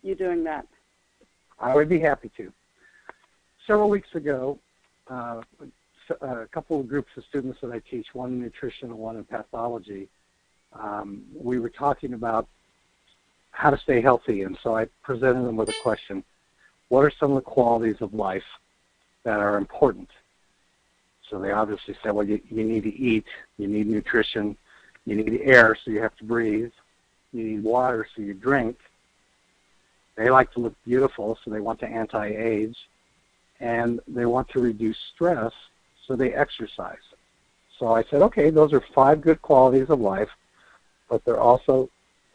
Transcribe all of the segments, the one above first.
you doing that. I would be happy to. Several weeks ago, a couple of groups of students that I teach, one in nutrition and one in pathology, we were talking about how to stay healthy, and so I presented them with a question: what are some of the qualities of life that are important? So they obviously said, well, you need to eat, you need nutrition, you need air, so you have to breathe, you need water, so you drink. They like to look beautiful, so they want to anti-age, and they want to reduce stress, so they exercise. So I said, okay, those are 5 good qualities of life, but they're also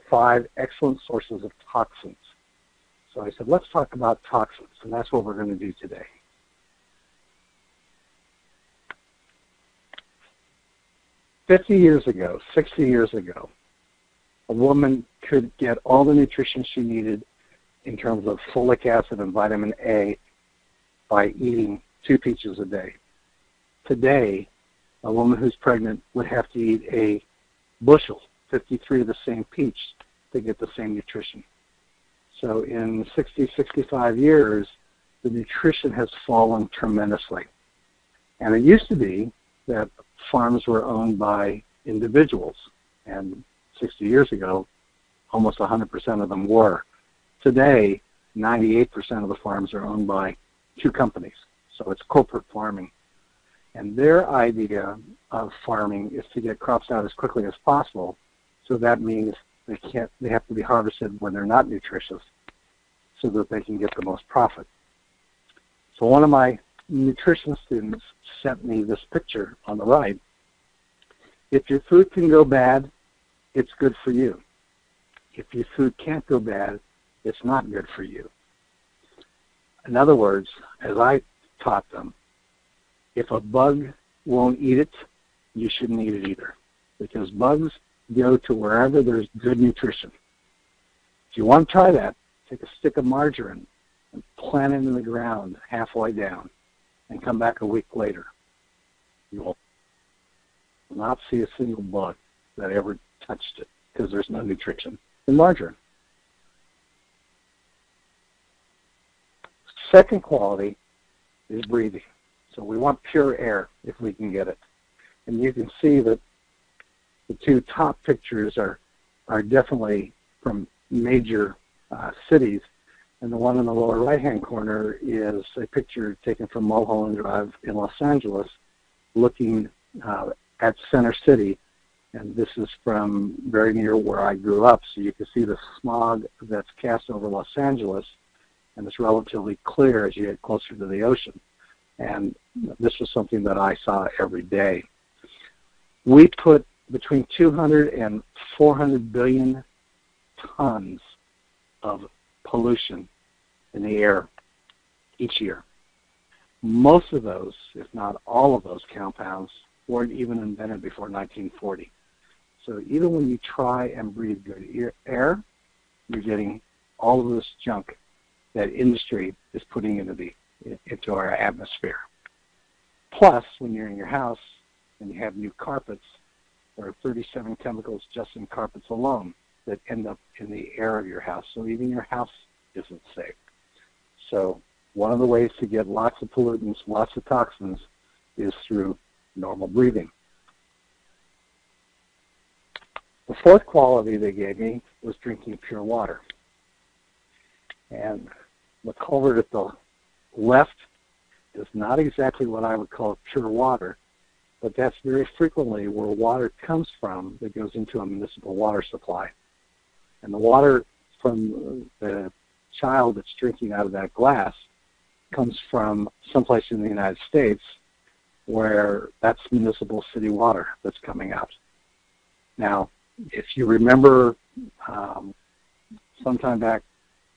5 excellent sources of toxins. So I said, let's talk about toxins, and that's what we're going to do today. $50 years ago, 60 years ago, a woman could get all the nutrition she needed in terms of folic acid and vitamin A by eating 2 peaches a day. Today, a woman who's pregnant would have to eat a bushel, 53 of the same peach, to get the same nutrition. So in 60, 65 years, the nutrition has fallen tremendously. And it used to be that farms were owned by individuals, and 60 years ago, almost 100% of them were. Today, 98% of the farms are owned by 2 companies, so it's corporate farming. And their idea of farming is to get crops out as quickly as possible, so that means they have to be harvested when they're not nutritious so that they can get the most profit. So one of my nutrition students sent me this picture on the right. If your food can go bad, it's good for you. If your food can't go bad, it's not good for you. In other words, as I taught them, if a bug won't eat it, you shouldn't eat it either, because bugs go to wherever there's good nutrition. If you want to try that, take a stick of margarine and plant it in the ground halfway down and come back a week later. You will not see a single bug that ever touched it because there's no nutrition in margarine. Second quality is breathing. So we want pure air if we can get it. And you can see that the 2 top pictures are definitely from major cities. And the one in the lower right-hand corner is a picture taken from Mulholland Drive in Los Angeles, looking at Center City. And this is from very near where I grew up. So you can see the smog that's cast over Los Angeles, and it's relatively clear as you get closer to the ocean. And this was something that I saw every day. We put between 200 and 400 billion tons of pollution in the air each year. Most of those, if not all of those compounds, weren't even invented before 1940. So even when you try and breathe good air, you're getting all of this junk that industry is putting into our atmosphere. Plus, when you're in your house and you have new carpets, there are 37 chemicals just in carpets alone that end up in the air of your house. So even your house isn't safe. So one of the ways to get lots of pollutants, lots of toxins, is through normal breathing. The 4th quality they gave me was drinking pure water. And the culvert at the left is not exactly what I would call pure water, but that's very frequently where water comes from that goes into a municipal water supply. And the water from the child that's drinking out of that glass comes from someplace in the United States where that's municipal city water that's coming out. Now, if you remember, sometime back,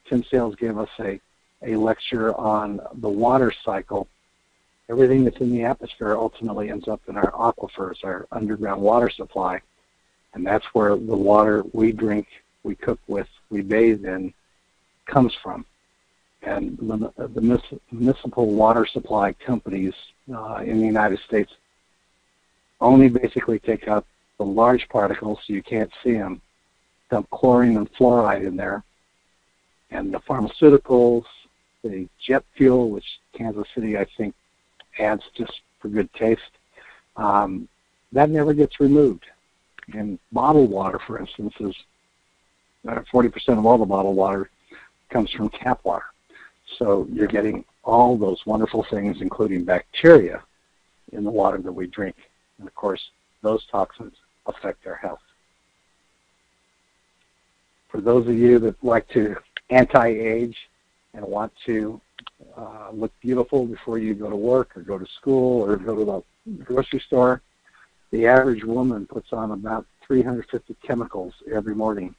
Tim Sales gave us a lecture on the water cycle. Everything that's in the atmosphere ultimately ends up in our aquifers, our underground water supply, and that's where the water we drink, we cook with, we bathe in, comes from. And the municipal water supply companies in the United States only basically take out the large particles so you can't see them, dump chlorine and fluoride in there, And the pharmaceuticals, the jet fuel, which Kansas City, I think, adds just for good taste, that never gets removed. And bottled water, for instance, is 40% of all the bottled water comes from tap water. So you're getting all those wonderful things, including bacteria, in the water that we drink. And, of course, those toxins affect our health. For those of you that like to anti-age and want to look beautiful before you go to work or go to school or go to the grocery store, the average woman puts on about 350 chemicals every morning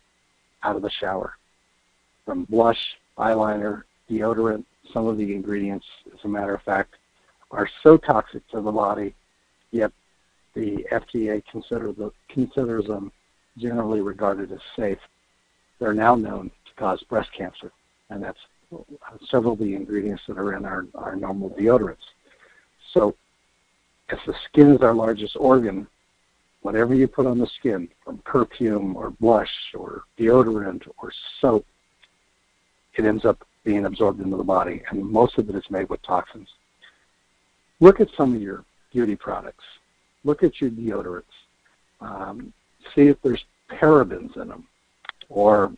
out of the shower. From blush, eyeliner, deodorant, some of the ingredients, as a matter of fact, are so toxic to the body, yet the FDA considers them generally regarded as safe. They're now known to cause breast cancer, and that's several of the ingredients that are in our normal deodorants. So as the skin is our largest organ, whatever you put on the skin, from perfume or blush or deodorant or soap, it ends up being absorbed into the body, and most of it is made with toxins. Look at some of your beauty products. Look at your deodorants. See if there's parabens in them, or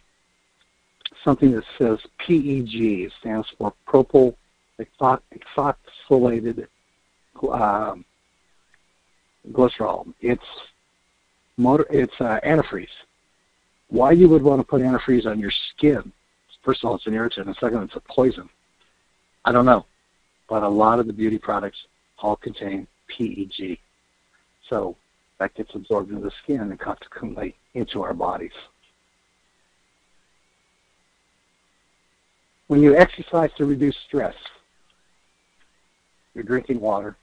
something that says PEG. It stands for propyl ethoxylated glycerol. It's antifreeze. Why you would want to put antifreeze on your skin? First of all, it's an irritant, and second, it's a poison. I don't know, but a lot of the beauty products all contain PEG. So that gets absorbed into the skin and consequently into our bodies. When you exercise to reduce stress, you're drinking water,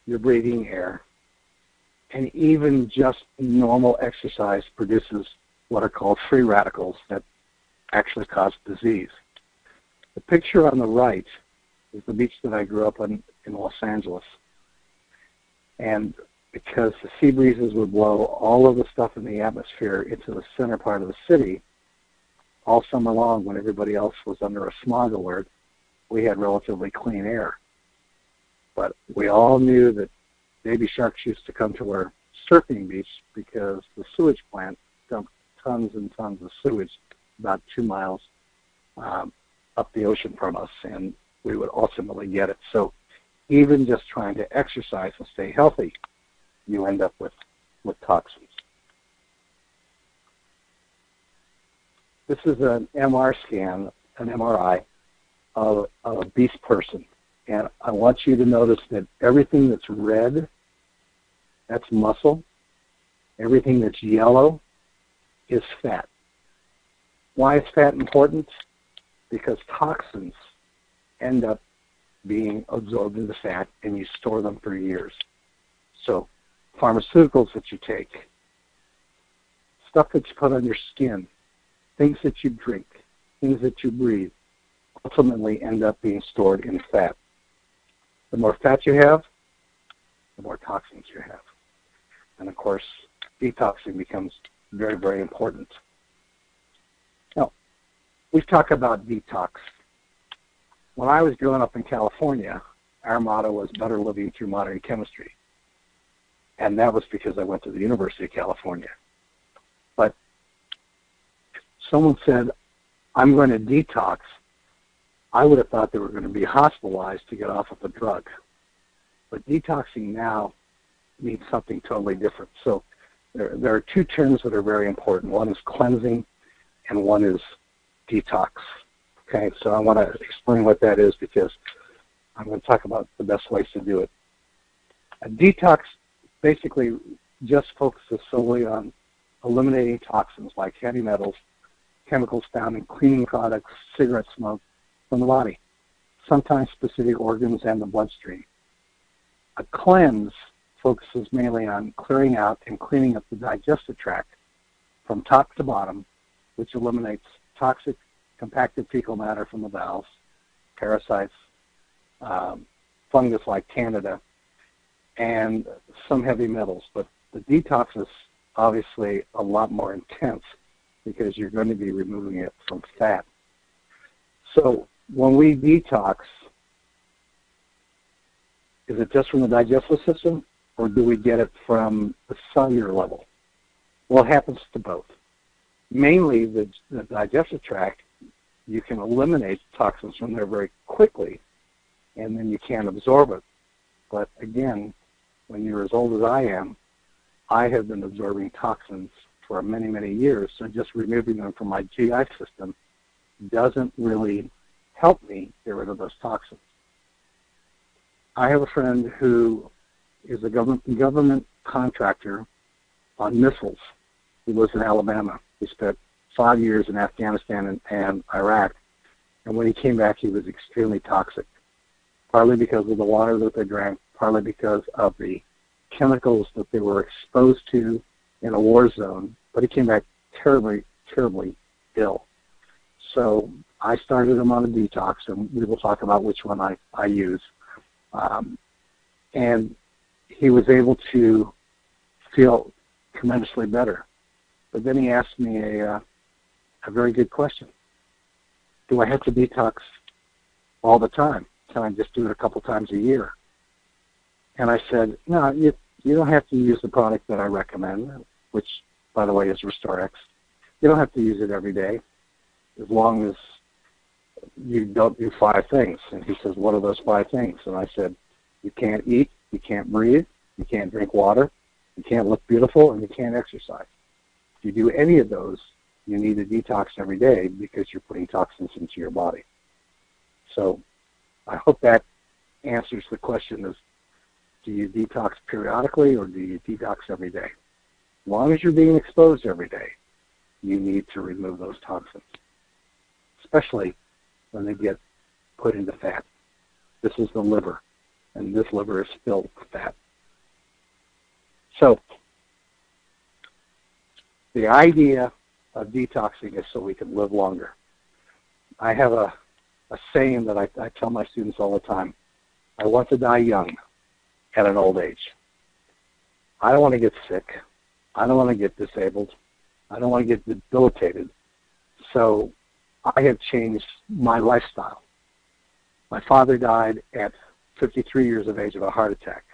you're breathing air, and even just normal exercise produces what are called free radicals that actually cause disease. The picture on the right is the beach that I grew up on in Los Angeles. And because the sea breezes would blow all of the stuff in the atmosphere into the center part of the city, all summer long when everybody else was under a smog alert, we had relatively clean air. But we all knew that baby sharks used to come to our surfing beach because the sewage plant dumped tons and tons of sewage about 2 miles up the ocean from us, and we would ultimately get it. So even just trying to exercise and stay healthy, you end up with toxins. This is an MR scan, an MRI, of a obese person. And I want you to notice that everything that's red, that's muscle. Everything that's yellow is fat. Why is fat important? Because toxins end up being absorbed into fat, and you store them for years. So pharmaceuticals that you take, stuff that you put on your skin, things that you drink, things that you breathe, ultimately end up being stored in fat. The more fat you have, the more toxins you have. And of course, detoxing becomes very, very important. Now, we've talked about detox. When I was growing up in California, our motto was better living through modern chemistry. And that was because I went to the University of California. But someone said, I'm going to detox, I would have thought they were going to be hospitalized to get off of a drug. But detoxing now means something totally different. So there are two terms that are very important. One is cleansing, and one is detox. Okay, so I want to explain what that is because I'm going to talk about the best ways to do it. A detox basically just focuses solely on eliminating toxins like heavy metals, chemicals found in cleaning products, cigarette smoke, from the body, sometimes specific organs and the bloodstream. A cleanse focuses mainly on clearing out and cleaning up the digestive tract from top to bottom, which eliminates toxic compacted fecal matter from the bowels, parasites, fungus like Candida, and some heavy metals. But the detox is obviously a lot more intense because you're going to be removing it from fat So when we detox, is it just from the digestive system, or do we get it from the cellular level? Well, it happens to both. Mainly the digestive tract, you can eliminate toxins from there very quickly, and then you can't absorb it. But again, when you're as old as I have been absorbing toxins for many, many years, so just removing them from my GI system doesn't really help me get rid of those toxins. I have a friend who is a government contractor on missiles. He lives in Alabama. He spent 5 years in Afghanistan and Iraq, and when he came back, he was extremely toxic, partly because of the water that they drank, partly because of the chemicals that they were exposed to in a war zone, but he came back terribly, terribly ill. So I started him on a detox, and we will talk about which one I use. And he was able to feel tremendously better. But then he asked me a very good question. Do I have to detox all the time? Can I just do it a couple times a year? And I said, no, you don't have to use the product that I recommend, which, by the way, is RestoreX. You don't have to use it every day, as long as you don't do 5 things. And he says, what are those 5 things? And I said, you can't eat, you can't breathe, you can't drink water, you can't look beautiful, and you can't exercise. If you do any of those, you need to detox every day because you're putting toxins into your body. So I hope that answers the question of, do you detox periodically or do you detox every day? As long as you're being exposed every day, you need to remove those toxins, especially when they get put into fat. This is the liver, and this liver is filled with fat. So the idea of detoxing is so we can live longer. I have a saying that I tell my students all the time. I want to die young at an old age. I don't want to get sick. I don't want to get disabled. I don't want to get debilitated. So I have changed my lifestyle. My father died at 53 years of age of a heart attack.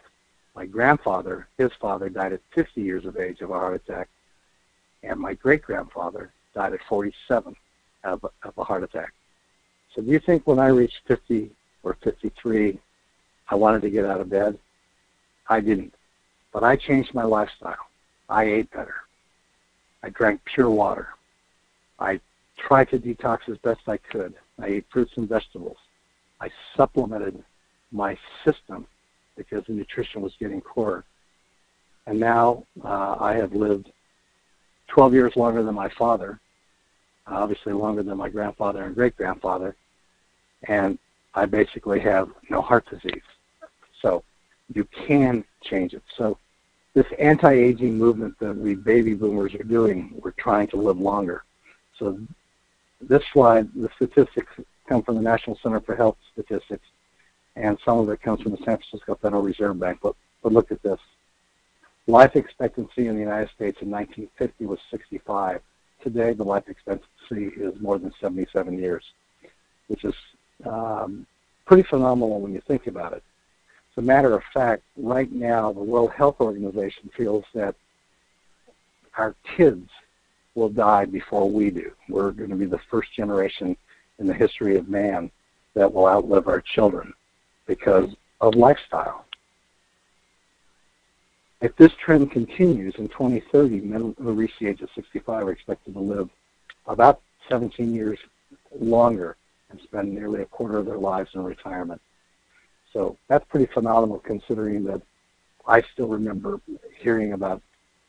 My grandfather, his father, died at 50 years of age of a heart attack. And my great-grandfather died at 47 of a heart attack. So do you think when I reached 50 or 53, I wanted to get out of bed? I didn't. But I changed my lifestyle. I ate better. I drank pure water. I tried to detox as best I could. I ate fruits and vegetables. I supplemented my system because the nutrition was getting poorer. And now I have lived 12 years longer than my father, obviously longer than my grandfather and great-grandfather, and I basically have no heart disease. So you can change it. So this anti-aging movement that we baby boomers are doing, we're trying to live longer. So this slide, the statistics come from the National Center for Health Statistics, and some of it comes from the San Francisco Federal Reserve Bank. But look at this. Life expectancy in the United States in 1950 was 65. Today, the life expectancy is more than 77 years, which is pretty phenomenal when you think about it. As a matter of fact, right now, the World Health Organization feels that our kids will die before we do. We're going to be the first generation in the history of man that will outlive our children because of lifestyle. If this trend continues in 2030, men who reach the age of 65 are expected to live about 17 years longer and spend nearly a quarter of their lives in retirement. So that's pretty phenomenal considering that I still remember hearing about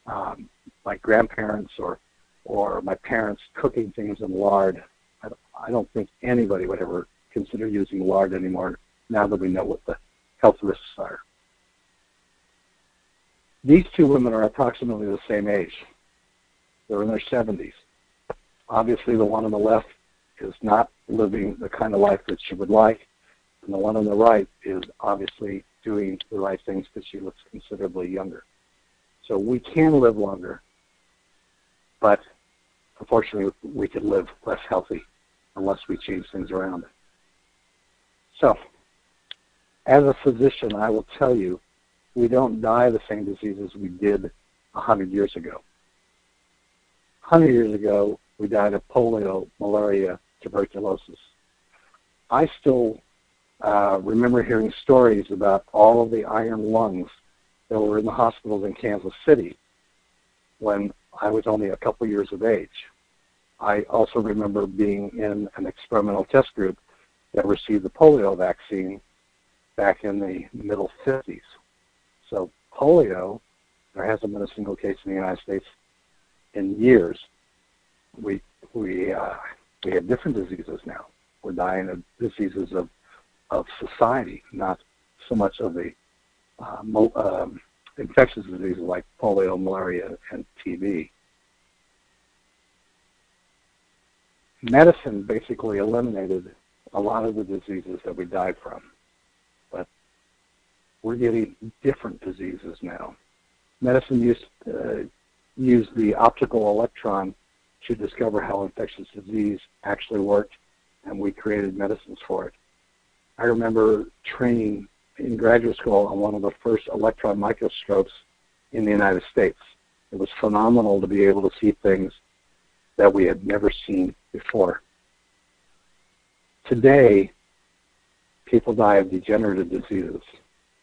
my grandparents or my parents cooking things in lard. I don't think anybody would ever consider using lard anymore now that we know what the health risks are. These two women are approximately the same age. They're in their 70s. Obviously, the one on the left is not living the kind of life that she would like, and the one on the right is obviously doing the right things because she looks considerably younger. So we can live longer, but unfortunately, we can live less healthy unless we change things around. So, as a physician, I will tell you, we don't die of the same diseases we did 100 years ago. 100 years ago, we died of polio, malaria, tuberculosis. I still remember hearing stories about all of the iron lungs that were in the hospitals in Kansas City when I was only a couple years of age. I also remember being in an experimental test group that received the polio vaccine back in the middle 50s. So polio, there hasn't been a single case in the United States in years. We have different diseases now. We're dying of diseases of society, not so much of the infectious diseases like polio, malaria, and TB. Medicine basically eliminated a lot of the diseases that we died from, but we're getting different diseases now. Medicine used the optical electron to discover how infectious disease actually worked, and we created medicines for it. I remember training in graduate school on one of the first electron microscopes in the United States. It was phenomenal to be able to see things that we had never seen before. Today, people die of degenerative diseases.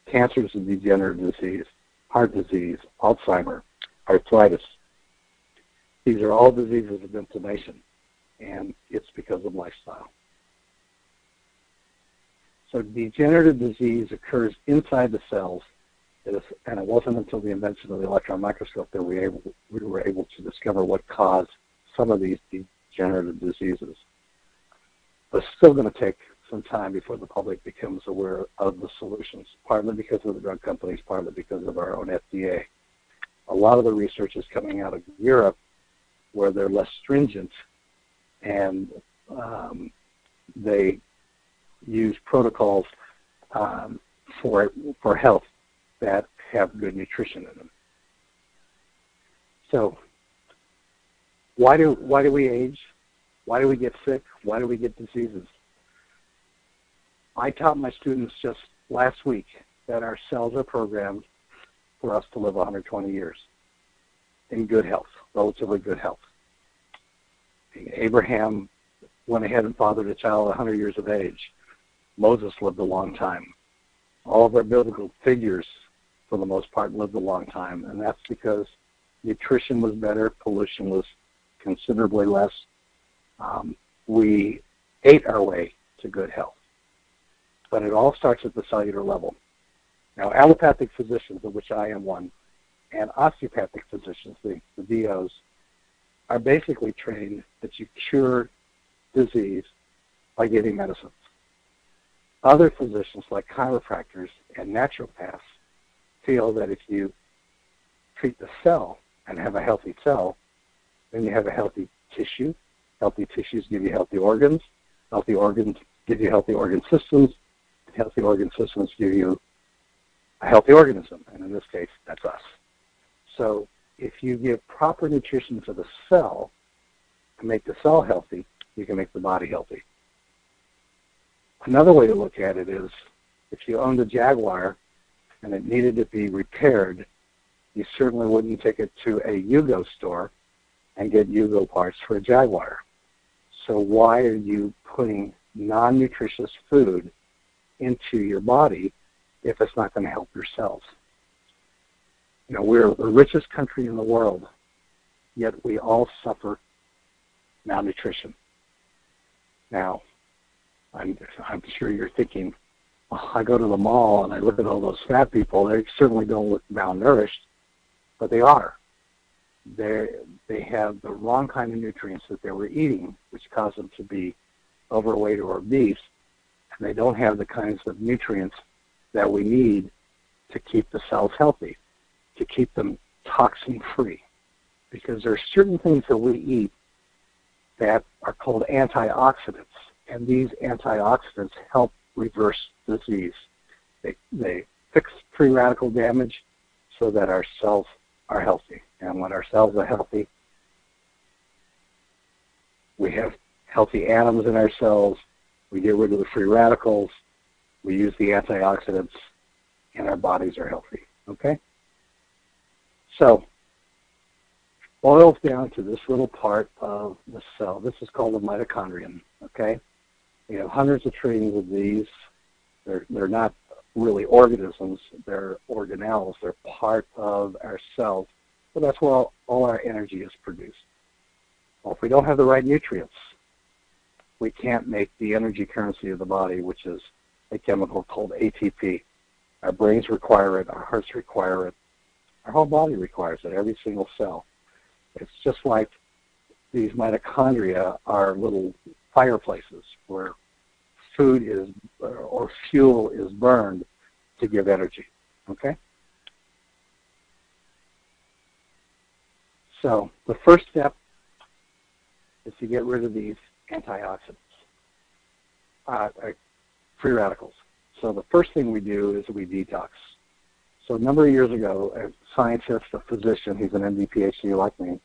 Cancer is a degenerative disease, heart disease, Alzheimer's, arthritis. These are all diseases of inflammation, and it's because of lifestyle. So degenerative disease occurs inside the cells, and it wasn't until the invention of the electron microscope that we were able to discover what caused some of these degenerative diseases. But it's still going to take some time before the public becomes aware of the solutions, partly because of the drug companies, partly because of our own FDA. A lot of the research is coming out of Europe where they're less stringent, and they use protocols for health that have good nutrition in them. So why do we age? Why do we get sick? Why do we get diseases? I taught my students just last week that our cells are programmed for us to live 120 years in good health, relatively good health. Abraham went ahead and fathered a child at 100 years of age. Moses lived a long time. All of our biblical figures, for the most part, lived a long time, and that's because nutrition was better, pollution was considerably less. We ate our way to good health. But it all starts at the cellular level. Now, allopathic physicians, of which I am one, and osteopathic physicians, the DOs, are basically trained that you cure disease by giving medicines. Other physicians, like chiropractors and naturopaths, feel that if you treat the cell and have a healthy cell, then you have a healthy tissue. Healthy tissues give you healthy organs. Healthy organs give you healthy organ systems. Healthy organ systems give you a healthy organism, and in this case, that's us. So if you give proper nutrition to the cell to make the cell healthy, you can make the body healthy. Another way to look at it is if you owned a Jaguar and it needed to be repaired, you certainly wouldn't take it to a Yugo store and get Yugo parts for a Jaguar. So why are you putting non-nutritious food into your body if it's not going to help your cells? You know, we're the richest country in the world, yet we all suffer malnutrition. Now, I'm sure you're thinking, well, I go to the mall and I look at all those fat people. They certainly don't look malnourished, but they are. They have the wrong kind of nutrients that they were eating, which cause them to be overweight or obese, and they don't have the kinds of nutrients that we need to keep the cells healthy, to keep them toxin-free. Because there are certain things that we eat that are called antioxidants, and these antioxidants help reverse disease. They fix free radical damage so that our cells are healthy. And when our cells are healthy, we have healthy atoms in our cells, we get rid of the free radicals, we use the antioxidants, and our bodies are healthy, okay? So, boils down to this little part of the cell. This is called the mitochondrion, okay? We have hundreds of trillions of these. They're not really organisms, they're organelles. They're part of our cells. So that's where all our energy is produced. Well, if we don't have the right nutrients, we can't make the energy currency of the body, which is a chemical called ATP. Our brains require it, our hearts require it, our whole body requires it, every single cell. It's just like these mitochondria are little fireplaces where food is, or fuel is burned to give energy, okay? So the first step is to get rid of these antioxidants, free radicals. So the first thing we do is we detox. So a number of years ago, a scientist, a physician, he's an MD, PhD like me,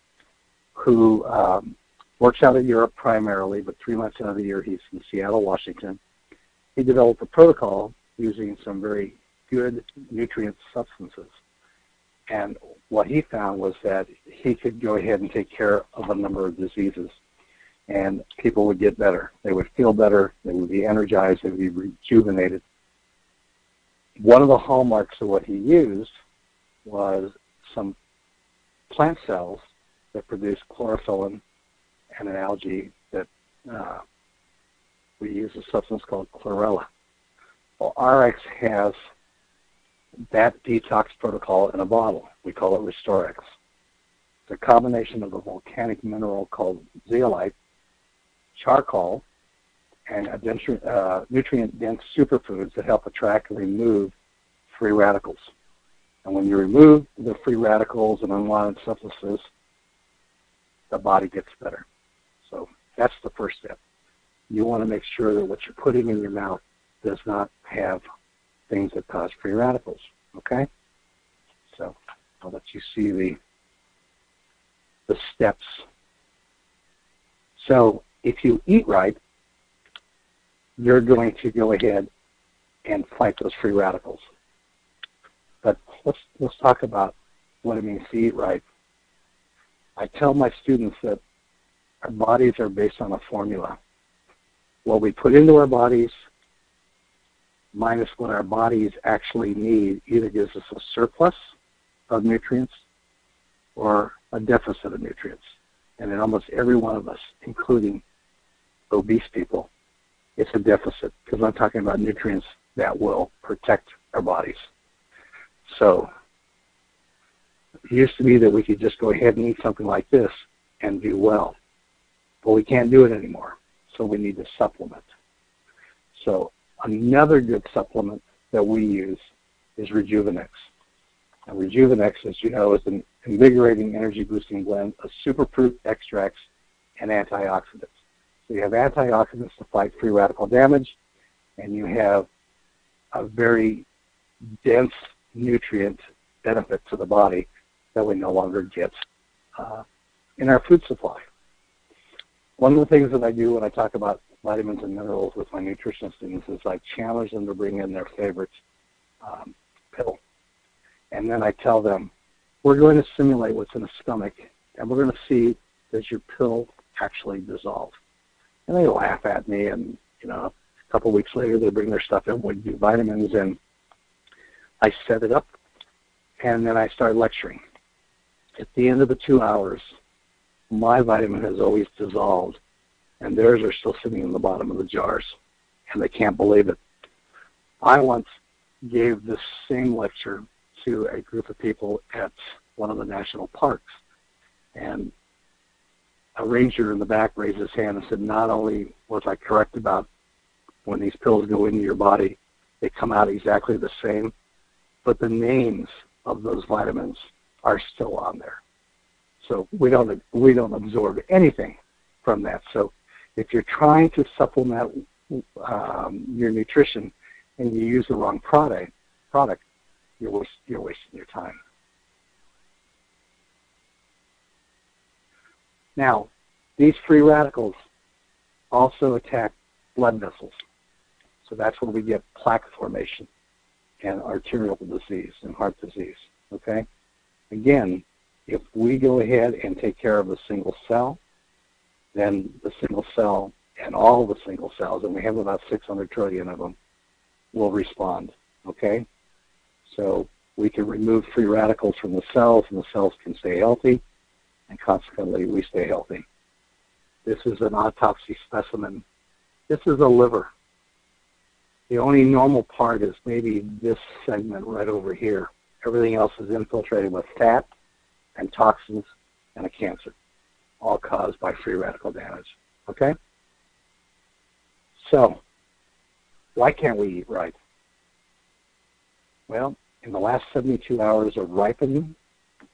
who works out of Europe primarily, but 3 months out of the year he's in Seattle, Washington. He developed a protocol using some very good nutrient substances. And what he found was that he could go ahead and take care of a number of diseases, and people would get better. They would feel better. They would be energized. They would be rejuvenated. One of the hallmarks of what he used was some plant cells that produce chlorophyll and an algae that we use a substance called chlorella. Well, Ariix has that detox protocol in a bottle. We call it Restorex. It's a combination of a volcanic mineral called zeolite, charcoal, and nutrient-dense superfoods that help attract and remove free radicals. And when you remove the free radicals and unwanted substances, the body gets better. So that's the first step. You want to make sure that what you're putting in your mouth does not have things that cause free radicals, okay? So I'll let you see the steps. So if you eat right, you're going to go ahead and fight those free radicals. But let's talk about what it means to eat right. I tell my students that our bodies are based on a formula. What we put into our bodies minus what our bodies actually need either gives us a surplus of nutrients or a deficit of nutrients. And in almost every one of us, including obese people, it's a deficit because I'm talking about nutrients that will protect our bodies. So it used to be that we could just go ahead and eat something like this and do well. But we can't do it anymore, so we need to supplement. So another good supplement that we use is Rejuvenex. And Rejuvenex, as you know, is an invigorating, energy-boosting blend of superfruit extracts and antioxidants. So you have antioxidants to fight free radical damage, and you have a very dense nutrient benefit to the body that we no longer get in our food supply. One of the things that I do when I talk about vitamins and minerals with my nutrition students is I challenge them to bring in their favorite pill. And then I tell them, we're going to simulate what's in the stomach, and we're going to see, does your pill actually dissolve? And they laugh at me, and a couple of weeks later they bring their stuff in. We do vitamins, and I set it up, and then I start lecturing. At the end of the 2 hours, my vitamin has always dissolved, and theirs are still sitting in the bottom of the jars, and they can't believe it. I once gave this same lecture to a group of people at one of the national parks, and a ranger in the back raised his hand and said, not only was I correct about when these pills go into your body, they come out exactly the same, but the names of those vitamins are still on there. So we don't absorb anything from that. So if you're trying to supplement your nutrition and you use the wrong product, you're wasting your time. Now, these free radicals also attack blood vessels. So that's where we get plaque formation and arterial disease and heart disease, okay? Again, if we go ahead and take care of the single cell, then the single cell and all the single cells, and we have about 600 trillion of them, will respond, okay? So we can remove free radicals from the cells, and the cells can stay healthy, and consequently we stay healthy. This is an autopsy specimen. This is a liver. The only normal part is maybe this segment right over here. Everything else is infiltrated with fat and toxins and a cancer, all caused by free radical damage, okay? So, why can't we eat right? Well, in the last 72 hours of ripening,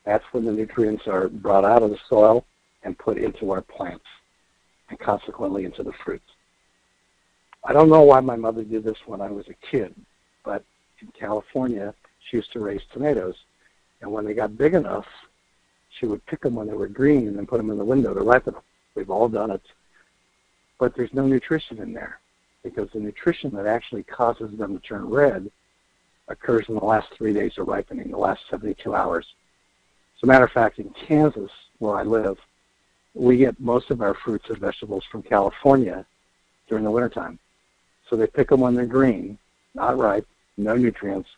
that's when the nutrients are brought out of the soil and put into our plants, and consequently into the fruits. I don't know why my mother did this when I was a kid, but in California, she used to raise tomatoes, and when they got big enough, she would pick them when they were green and then put them in the window to ripen them. We've all done it. But there's no nutrition in there, because the nutrition that actually causes them to turn red occurs in the last 3 days of ripening, the last 72 hours. As a matter of fact, in Kansas, where I live, we get most of our fruits and vegetables from California during the wintertime. So they pick them when they're green, not ripe, no nutrients,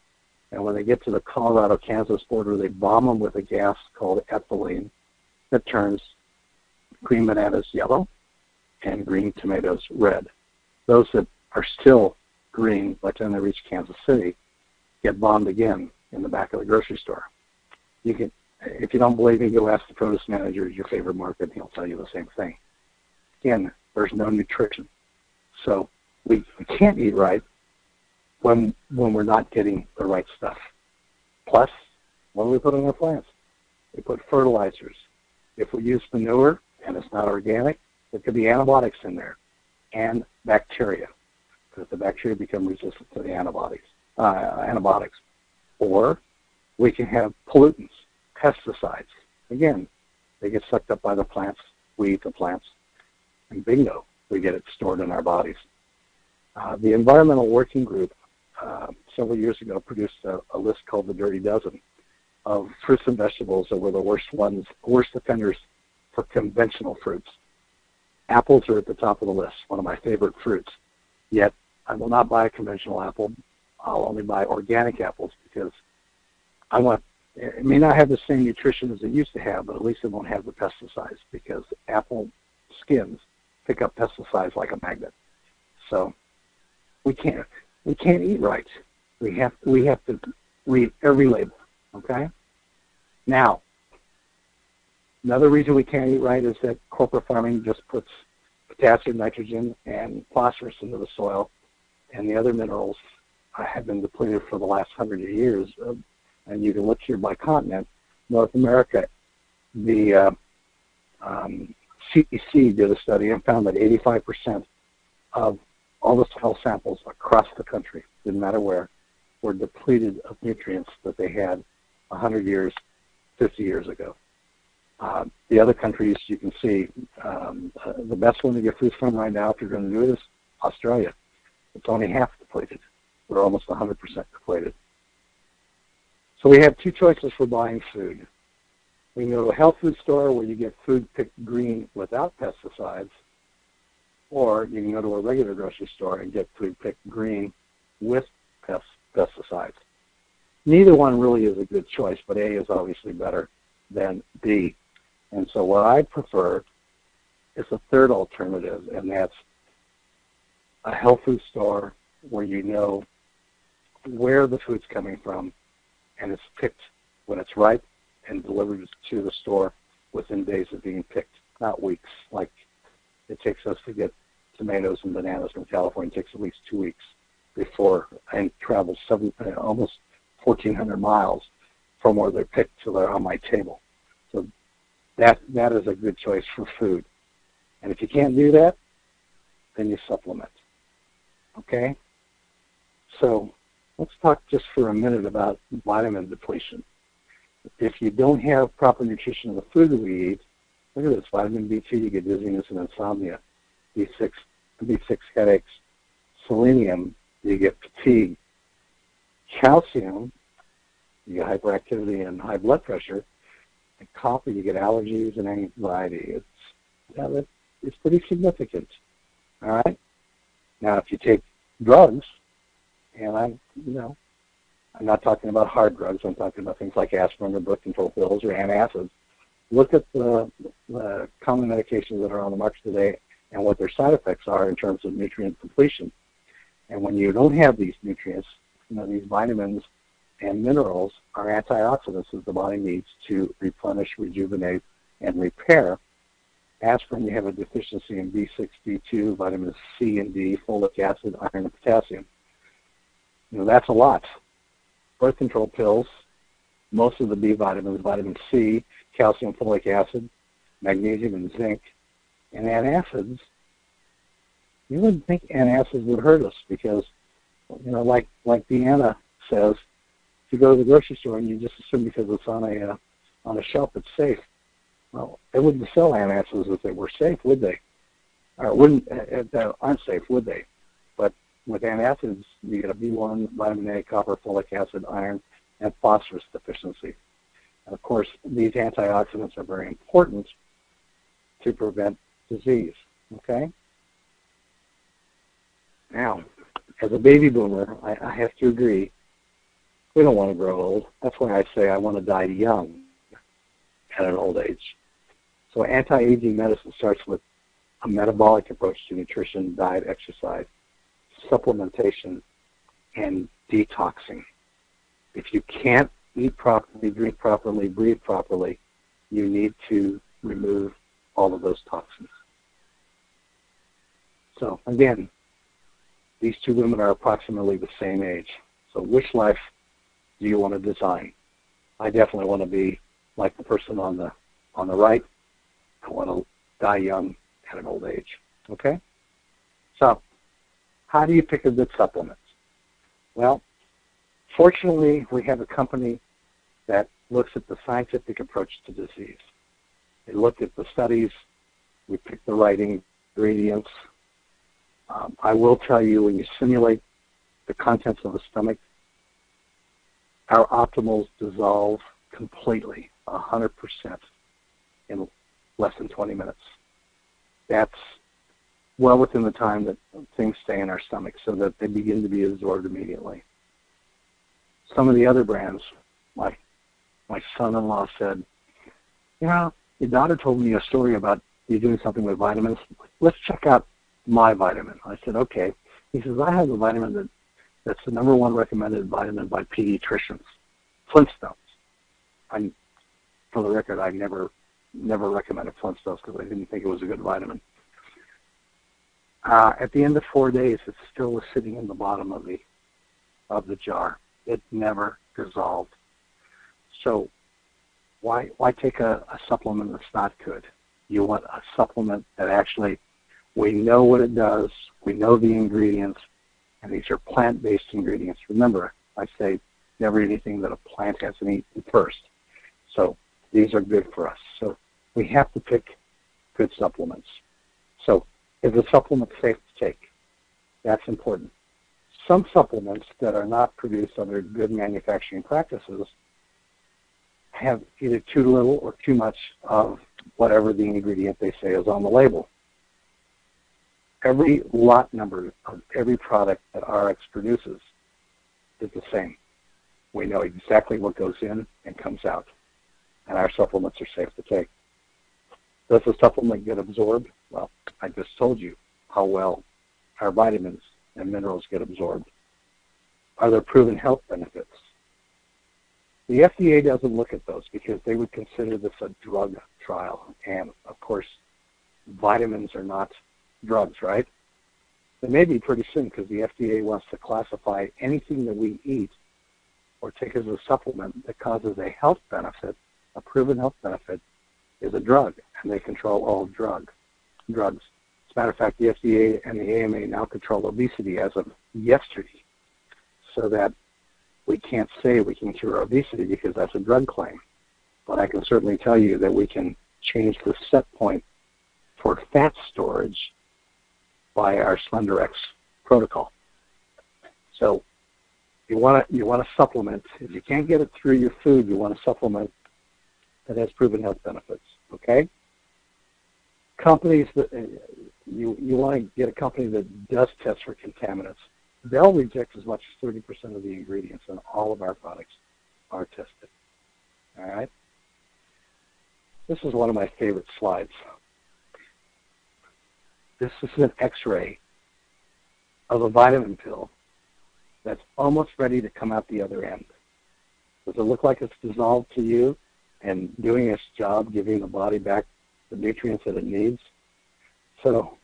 and when they get to the Colorado-Kansas border, they bomb them with a gas called ethylene that turns green bananas yellow and green tomatoes red. Those that are still green by the time they reach Kansas City get bombed again in the back of the grocery store. You can, if you don't believe me, go ask the produce manager at your favorite market, and he'll tell you the same thing. Again, there's no nutrition. So we can't eat right when we're not getting the right stuff. Plus, what do we put in our plants? We put fertilizers. If we use manure and it's not organic, there could be antibiotics in there and bacteria, because the bacteria become resistant to the antibiotics. Or we can have pollutants, pesticides. Again, they get sucked up by the plants. We eat the plants, and bingo, we get it stored in our bodies. The Environmental Working Group several years ago produced a list called the Dirty Dozen of fruits and vegetables that were the worst offenders for conventional fruits. Apples are at the top of the list, one of my favorite fruits. Yet I will not buy a conventional apple. I'll only buy organic apples, because it may not have the same nutrition as it used to have, but at least it won't have the pesticides, because apple skins pick up pesticides like a magnet. So we can't eat right. We have to read every label, okay? Now, another reason we can't eat right is that corporate farming just puts potassium, nitrogen, and phosphorus into the soil, and the other minerals have been depleted for the last 100 years. And you can look here by continent. North America, the CDC did a study and found that 85% of all the soil samples across the country, didn't matter where, were depleted of nutrients that they had 100 years, 50 years ago. The other countries, you can see, the best one to get food from right now, if you're going to do it, is Australia. It's only half depleted. We're almost 100% depleted. So we have two choices for buying food. We can go to a health food store where you get food picked green without pesticides, or you can go to a regular grocery store and get food picked green with pesticides. Neither one really is a good choice, but A is obviously better than B. And so what I prefer is a third alternative, and that's a health food store where you know where the food's coming from, and it's picked when it's ripe and delivered to the store within days of being picked, not weeks. Like it takes us to get tomatoes and bananas from California. It takes at least 2 weeks before I travel almost 1,400 miles from where they're picked to they're on my table. So that is a good choice for food. And if you can't do that, then you supplement. Okay? So let's talk just for a minute about vitamin depletion. If you don't have proper nutrition in the food that we eat, look at this, vitamin B2, you get dizziness and insomnia. B6, B6 headaches. Selenium, you get fatigue. Calcium, you get hyperactivity and high blood pressure. And copper, you get allergies and anxiety. It's pretty significant. All right. Now, if you take drugs, and I'm not talking about hard drugs. I'm talking about things like aspirin or birth control pills or antacids. Look at the common medications that are on the market today and what their side effects are in terms of nutrient depletion. And when you don't have these nutrients, these vitamins and minerals are antioxidants that the body needs to replenish, rejuvenate, and repair. Aspirin, you have a deficiency in B6, B2, vitamins C and D, folic acid, iron, and potassium. That's a lot. Birth control pills, most of the B vitamins, vitamin C, calcium, folic acid, magnesium, and zinc, and antacids. You wouldn't think antacids would hurt us because, like Deanna says, if you go to the grocery store and you just assume because it's on a shelf it's safe. Well, they wouldn't sell antacids if they were safe, would they? Or wouldn't if they aren't safe, would they? But with antacids, you get a B1, vitamin A, copper, folic acid, iron, and phosphorus deficiency. And of course, these antioxidants are very important to prevent disease. Okay. Now, as a baby boomer, I have to agree, we don't want to grow old. That's why I say I want to die young at an old age. So anti-aging medicine starts with a metabolic approach to nutrition, diet, exercise, supplementation, and detoxing. If you can't eat properly, drink properly, breathe properly, you need to remove all of those toxins. So again, these two women are approximately the same age. So which life do you want to design? I definitely want to be like the person on the right. I want to die young at an old age. Okay? So how do you pick a good supplement? Well, fortunately, we have a company that looks at the scientific approach to disease. They looked at the studies. We picked the right ingredients. I will tell you, when you simulate the contents of the stomach, our optimals dissolve completely, 100%, in less than 20 minutes. That's well within the time that things stay in our stomach so that they begin to be absorbed immediately. Some of the other brands, like my son-in-law said, your daughter told me a story about you doing something with vitamins. Let's check out my vitamin. I said, okay. He says, I have a vitamin that's the number one recommended vitamin by pediatricians, Flintstones. For the record, I never recommended Flintstones because I didn't think it was a good vitamin. At the end of 4 days, it still was sitting in the bottom of the jar. It never dissolved. So why take a supplement that's not good? You want a supplement that actually, we know what it does, we know the ingredients, and these are plant-based ingredients. Remember, I say never eat anything that a plant hasn't eaten first. So these are good for us. So we have to pick good supplements. So is a supplement safe to take? That's important. Some supplements that are not produced under good manufacturing practices have either too little or too much of whatever the ingredient they say is on the label. Every lot number of every product that Ariix produces is the same. We know exactly what goes in and comes out, and our supplements are safe to take. Does the supplement get absorbed? Well, I just told you how well our vitamins and minerals get absorbed. Are there proven health benefits? The FDA doesn't look at those because they would consider this a drug trial. And, of course, vitamins are not drugs, right? They may be pretty soon because the FDA wants to classify anything that we eat or take as a supplement that causes a health benefit, a proven health benefit, is a drug, and they control all drugs. As a matter of fact, the FDA and the AMA now control obesity as of yesterday, so that we can't say we can cure obesity because that's a drug claim. But I can certainly tell you that we can change the set point for fat storage by our SlenderX protocol. So you want to supplement. If you can't get it through your food, you want to supplement that has proven health benefits. Okay. Companies that you want to get a company that does test for contaminants. They'll reject as much as 30% of the ingredients, and all of our products are tested. All right. This is one of my favorite slides. This is an X-ray of a vitamin pill that's almost ready to come out the other end. Does it look like it's dissolved to you and doing its job, giving the body back the nutrients that it needs? So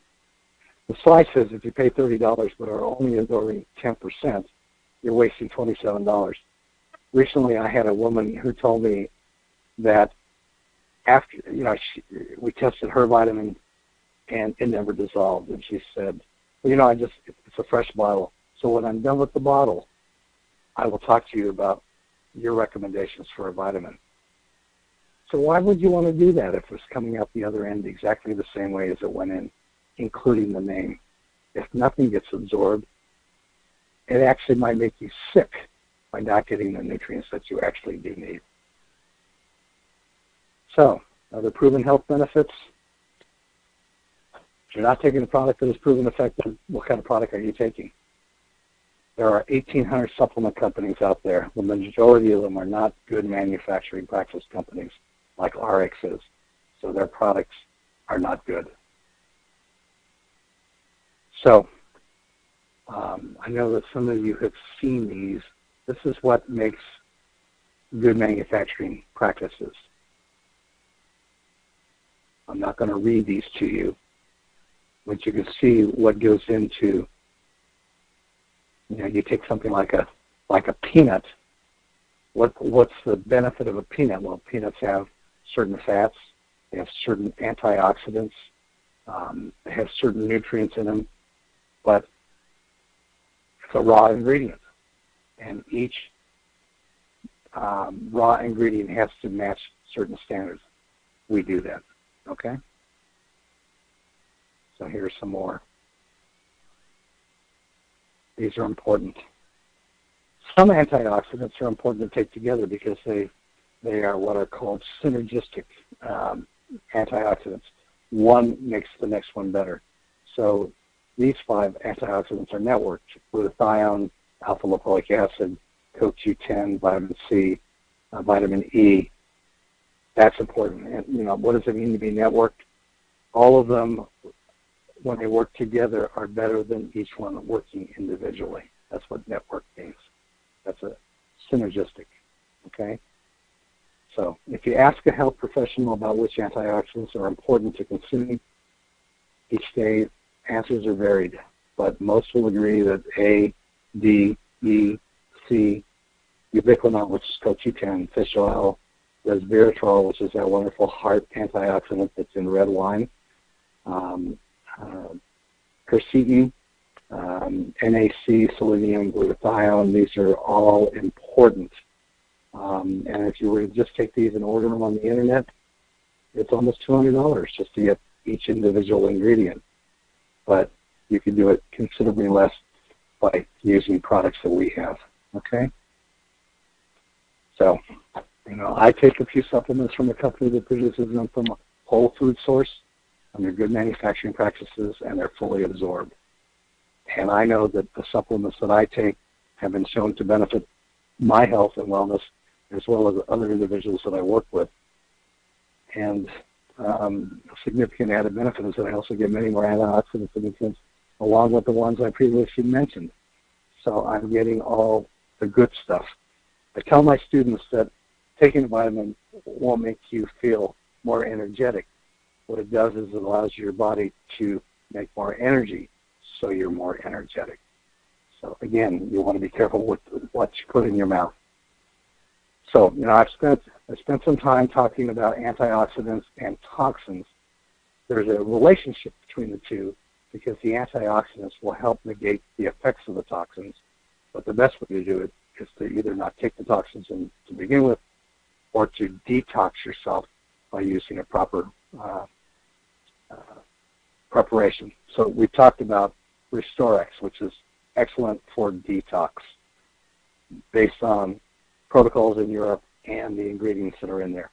the slide says if you pay $30 but are only absorbing 10%, you're wasting $27. Recently, I had a woman who told me that after, we tested her vitamin and it never dissolved. And she said, well, it's a fresh bottle. So when I'm done with the bottle, I will talk to you about your recommendations for a vitamin. So why would you want to do that if it's coming out the other end exactly the same way as it went in, including the name? If nothing gets absorbed, it actually might make you sick by not getting the nutrients that you actually do need. So, are there proven health benefits? If you're not taking a product that is proven effective, what kind of product are you taking? There are 1,800 supplement companies out there. The majority of them are not good manufacturing practice companies like Ariix is. So their products are not good. So I know that some of you have seen these. This is what makes good manufacturing practices. I'm not going to read these to you, but you can see what goes into. You take something like a peanut. What's the benefit of a peanut? Well, peanuts have certain fats. They have certain antioxidants. They have certain nutrients in them, but it's a raw ingredient, and each raw ingredient has to match certain standards. We do that. Okay. So here's some more. These are important. Some antioxidants are important to take together because they are what are called synergistic antioxidants. One makes the next one better. So these 5 antioxidants are networked: glutathione, alpha-lipoic acid, CoQ10, vitamin C, vitamin E. That's important. And what does it mean to be networked? All of them, when they work together, are better than each one working individually. That's what network means. That's a synergistic, okay? So if you ask a health professional about which antioxidants are important to consume each day, answers are varied, but most will agree that A, D, E, C, ubiquinol, which is CoQ10, fish oil, resveratrol, which is that wonderful heart antioxidant that's in red wine, quercetin, NAC, selenium, glutathione. These are all important. And if you were to just take these and order them on the internet, it's almost $200 just to get each individual ingredient. But you can do it considerably less by using products that we have. Okay? So, I take a few supplements from a company that produces them from a whole food source, and they're good manufacturing practices, and they're fully absorbed. And I know that the supplements that I take have been shown to benefit my health and wellness, as well as other individuals that I work with. And a significant added benefit is that I also get many more antioxidants and nutrients along with the ones I previously mentioned. So I'm getting all the good stuff. I tell my students that taking a vitamin won't make you feel more energetic. What it does is it allows your body to make more energy, so you're more energetic. So again, you want to be careful with what you put in your mouth. So, I spent some time talking about antioxidants and toxins. There's a relationship between the two because the antioxidants will help negate the effects of the toxins. But the best way to do it is to either not take the toxins in to begin with, or to detox yourself by using a proper preparation. So we talked about Restorex, which is excellent for detox based on protocols in Europe and the ingredients that are in there.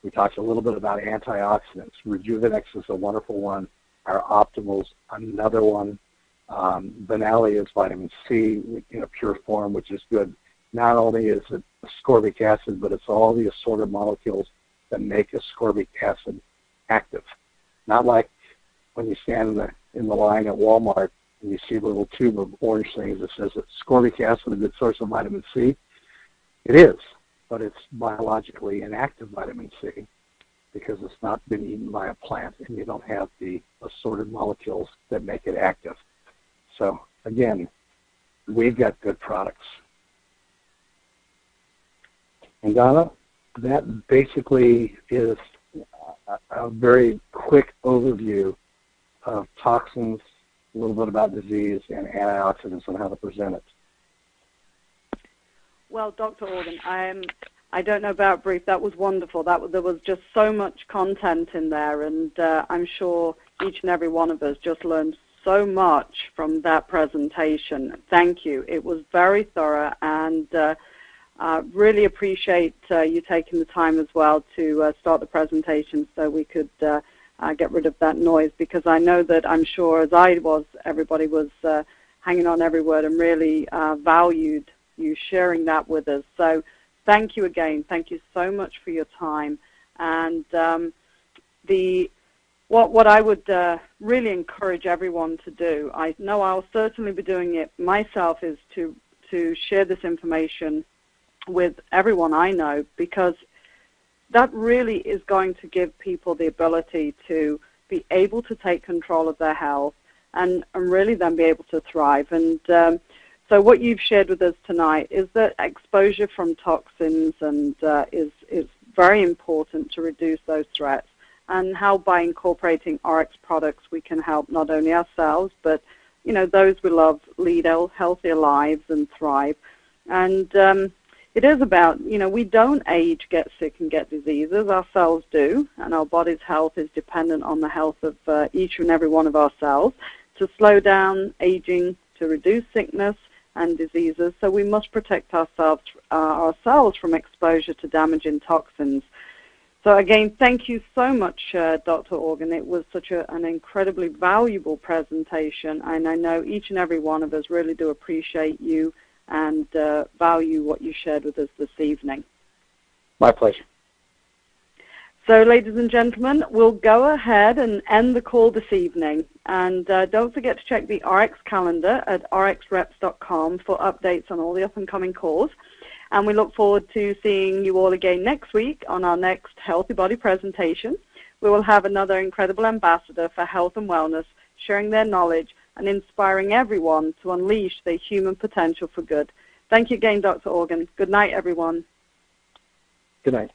We talked a little bit about antioxidants. Rejuvenex is a wonderful one. Our Optimal's another one. Banali is vitamin C in a pure form, which is good. Not only is it ascorbic acid, but it's all the assorted molecules that make ascorbic acid active. Not like when you stand in the line at Walmart and you see a little tube of orange things that says ascorbic acid is a good source of vitamin C. It is, but it's biologically inactive vitamin C because it's not been eaten by a plant and you don't have the assorted molecules that make it active. So, again, we've got good products. And Donna, that basically is a very quick overview of toxins, a little bit about disease, and antioxidants and how to present it. Well, Dr. Organ, I don't know about brief. That was wonderful. There was just so much content in there, and I'm sure each and every one of us just learned so much from that presentation. Thank you. It was very thorough, and really appreciate you taking the time as well to start the presentation so we could get rid of that noise, because I know that I'm sure, as I was, everybody was hanging on every word and really valued you sharing that with us. So thank you again. Thank you so much for your time. And what I would really encourage everyone to do, I know I'll certainly be doing it myself, is to share this information with everyone I know, because that really is going to give people the ability to be able to take control of their health and really then be able to thrive. And so what you've shared with us tonight is that exposure from toxins and is very important to reduce those threats, and how by incorporating Ariix products we can help not only ourselves but those we love lead healthier lives and thrive. And it is about, we don't age, get sick, and get diseases. Our cells do, and our body's health is dependent on the health of each and every one of our cells to slow down aging, to reduce sickness and diseases. So we must protect ourselves from exposure to damaging toxins. So again, thank you so much, Dr. Organ. It was such an incredibly valuable presentation, and I know each and every one of us really do appreciate you and value what you shared with us this evening. My pleasure. So, ladies and gentlemen, we'll go ahead and end the call this evening. And don't forget to check the Ariix calendar at arixreps.com for updates on all the up-and-coming calls. And we look forward to seeing you all again next week on our next Healthy Body presentation. We will have another incredible ambassador for health and wellness sharing their knowledge and inspiring everyone to unleash their human potential for good. Thank you again, Dr. Organ. Good night, everyone. Good night.